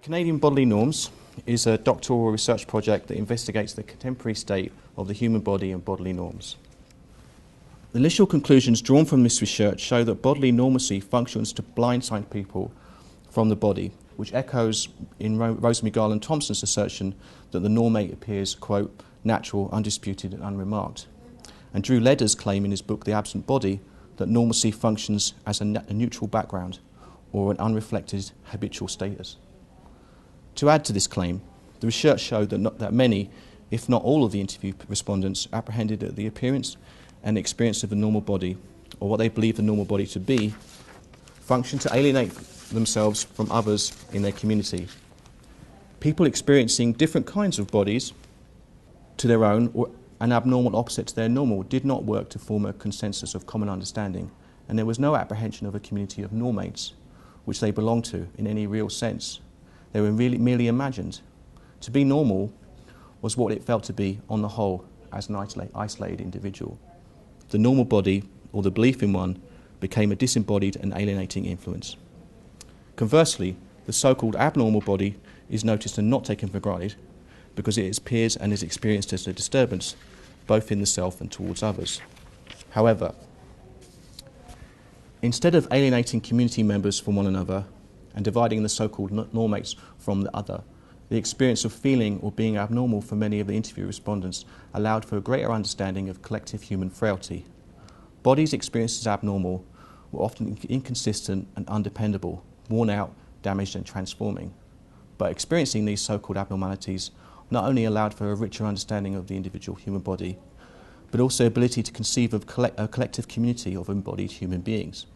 Canadian Bodily Norms is a doctoral research project that investigates the contemporary state of the human body and bodily norms. The initial conclusions drawn from this research show that bodily normacy functions to blindside people from the body, which echoes in Rosemary Garland Thompson's assertion that the normate appears, quote, natural, undisputed and unremarked. And Drew Leder's claim in his book The Absent Body that normacy functions as a neutral background or an unreflected habitual status. To add to this claim, the research showed that many, if not all of the interview respondents, apprehended that the appearance and experience of the normal body, or what they believe the normal body to be, function to alienate themselves from others in their community. People experiencing different kinds of bodies to their own or an abnormal opposite to their normal did not work to form a consensus of common understanding, and there was no apprehension of a community of normates, which they belonged to in any real sense. They were really merely imagined. To be normal was what it felt to be, on the whole, as an isolated individual. The normal body, or the belief in one, became a disembodied and alienating influence. Conversely, the so-called abnormal body is noticed and not taken for granted because it appears and is experienced as a disturbance, both in the self and towards others. However, instead of alienating community members from one another and dividing the so-called normates from the other, the experience of feeling or being abnormal for many of the interview respondents allowed for a greater understanding of collective human frailty. Bodies experienced as abnormal were often inconsistent and undependable, worn out, damaged and transforming. But experiencing these so-called abnormalities not only allowed for a richer understanding of the individual human body, but also ability to conceive of a collective community of embodied human beings.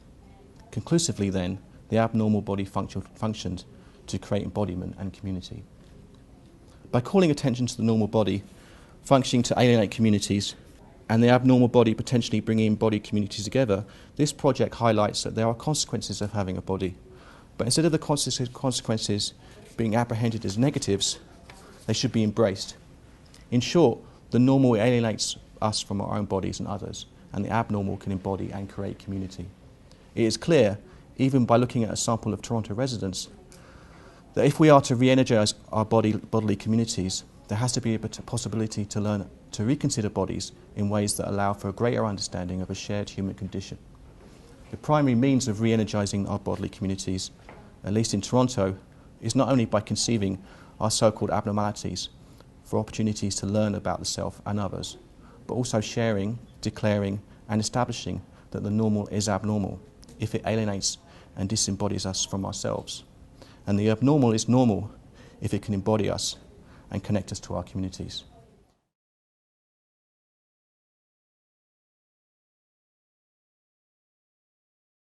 Conclusively then, the abnormal body functioned to create embodiment and community. By calling attention to the normal body functioning to alienate communities and the abnormal body potentially bringing embodied communities together, this project highlights that there are consequences of having a body. But instead of the consequences being apprehended as negatives, they should be embraced. In short, the normal alienates us from our own bodies and others, and the abnormal can embody and create community. It is clear, even by looking at a sample of Toronto residents, that if we are to re-energise our bodily communities, there has to be a possibility to learn to reconsider bodies in ways that allow for a greater understanding of a shared human condition. The primary means of re-energising our bodily communities, at least in Toronto, is not only by conceiving our so-called abnormalities for opportunities to learn about the self and others, but also sharing, declaring and establishing that the normal is abnormal if it alienates and disembodies us from ourselves. And the abnormal is normal if it can embody us and connect us to our communities.